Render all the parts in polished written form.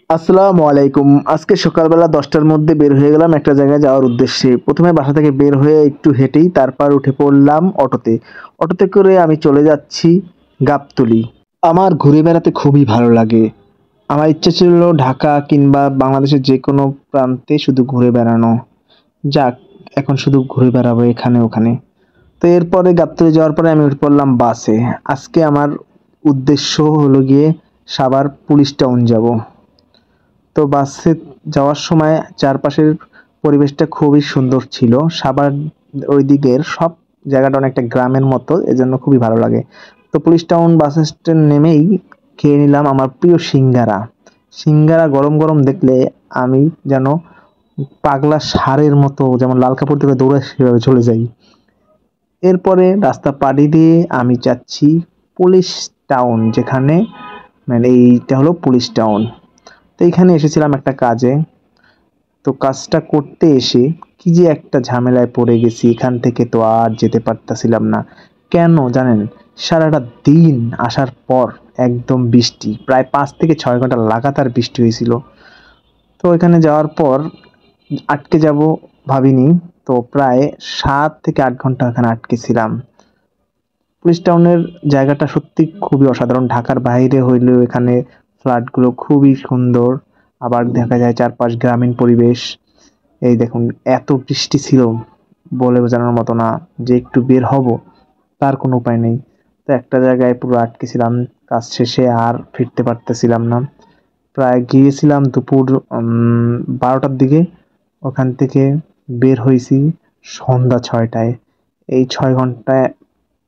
আসসালামু আলাইকুম। আজকে সকালবেলা ১০টার মধ্যে বের হয়ে গেলাম একটা জায়গায় যাওয়ার উদ্দেশ্যে। ১ম বাসা থেকে বের হয়ে একটু হেঁটেই তারপর উঠে পড়লাম অটোতে। অটোতে করে আমি চলে যাচ্ছি গাবতলী। আমার ঘুরে বেড়াতে খুবই ভালো লাগে। আমার ইচ্ছে ছিল ঢাকা কিংবা বাংলাদেশের যেকোনো প্রান্তে শুধু ঘুরে বেড়ানো। যাক, এখন শুধু ঘুরে বেড়াবো এখানে ওখানে। তো এরপরে গাবতলী যাওয়ার পরে আমি উঠে পড়লাম বাসে। আজকে আমার উদ্দেশ্য হলো গিয়ে সাভার পুলিশ টাউন যাব। তো বাসে যাওয়ার সময় চারপাশের পরিবেশটা খুবই সুন্দর ছিল। সাভার ওই দিকের সব জায়গাটা অনেকটা গ্রামের মতো, এজন্য খুবই ভালো লাগে। তো পুলিশ টাউন বাস স্ট্যান্ড নেমেই খেয়ে নিলাম আমার প্রিয় সিঙ্গারা। সিঙ্গারা গরম গরম দেখলে আমি যেন পাগলা ষাঁড়ের মতো, যেমন লাল কাপড় থেকে দৌড়ে সেভাবে চলে যাই। এরপরে রাস্তা পাড়ি দিয়ে আমি যাচ্ছি পুলিশ টাউন, যেখানে মানে এইটা হলো পুলিশ টাউন। তো এইখানে এসেছিলাম একটা কাজে। তো কাজটা করতে এসে কি যে একটা ঝামেলায় পড়ে গেছি, এখান থেকে তো আর যেতে পারতাছিলাম না। কেন জানেন? সারাটা দিন আসার পর একদম বৃষ্টি, প্রায় ৫ থেকে ৬ ঘন্টা লাগাতার বৃষ্টি হয়েছিল। তো এখানে যাওয়ার পর আটকে যাব ভাবিনি। তো প্রায় ৭ থেকে ৮ ঘন্টা এখানে আটকে ছিলাম। পুলিশ টাউনের জায়গাটা সত্যি খুবই অসাধারণ। ঢাকার বাইরে হইলেও এখানে ফ্ল্যাটগুলো খুবই সুন্দর। আবার দেখা যায় চারপাশ গ্রামীণ পরিবেশ। এই দেখুন, এত বৃষ্টি ছিল বলে বোঝানোর মতো না, যে একটু বের হব তার কোনো উপায় নেই। তো একটা জায়গায় পুরো আটকে ছিলাম। কাজ শেষে আর ফিরতে পারতেছিলাম না। প্রায় গিয়েছিলাম দুপুর ১২টার দিকে। ওখান থেকে বের হয়েছি সন্ধ্যা ৬টায়। এই ৬ ঘন্টায়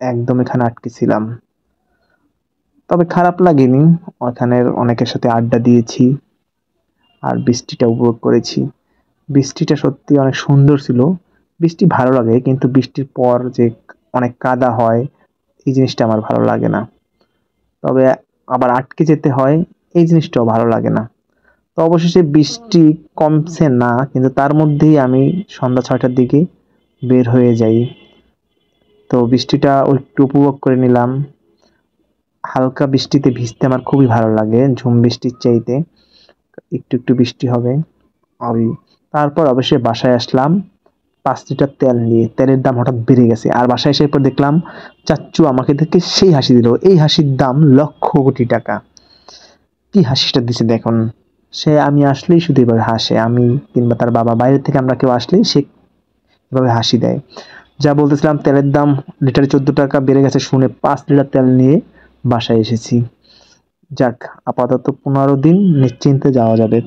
একদম এখানে আটকে ছিলাম। তবে খারাপ লাগেনি। ওখানের অনেকের সাথে আড্ডা দিয়েছি আর বৃষ্টিটা উপভোগ করেছি। বৃষ্টিটা সত্যি অনেক সুন্দর ছিল। বৃষ্টি ভালো লাগে, কিন্তু বৃষ্টির পর যে অনেক কাদা হয়, এই জিনিসটা আমার ভালো লাগে না। তবে আবার আটকে যেতে হয়, এই জিনিসটাও ভালো লাগে না। তো অবশেষে বৃষ্টি কমছে না, কিন্তু তার মধ্যেই আমি সন্ধ্যা ৬টার দিকে বের হয়ে যাই। তো বৃষ্টিটা একটু উপভোগ করে নিলাম। হালকা বৃষ্টিতে ভিজতে আমার খুবই ভালো লাগে, ঝুম বৃষ্টির চাইতে। একটু একটু বৃষ্টি হবে ওই। তারপর অবশ্যই বাসায় আসলাম ৫ লিটার তেল নিয়ে। তেলের দাম হঠাৎ বেড়ে গেছে, আর বাসায় এসে পর দেখলাম চাচ্চু আমাকে দেখে সেই হাসি দিল। এই হাসির দাম লক্ষ কোটি টাকা। কি হাসিটা দিছে দেখুন। সে আমি আসলেই শুধু এভাবে হাসে, আমি কিংবা তার বাবা, বাইরে থেকে আমরা কেউ আসলেই সে এভাবে হাসি দেয়। যা বলতেছিলাম, তেলের দাম লিটারে ১৪ টাকা বেড়ে গেছে শুনে ৫ লিটার তেল নিয়ে বাসায় এসেছি। যাক, আপাতত ১৫ দিন নিশ্চিন্তে যাওয়া যাবে।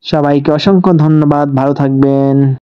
সবাইকে অসংখ্য ধন্যবাদ, ভালো থাকবেন।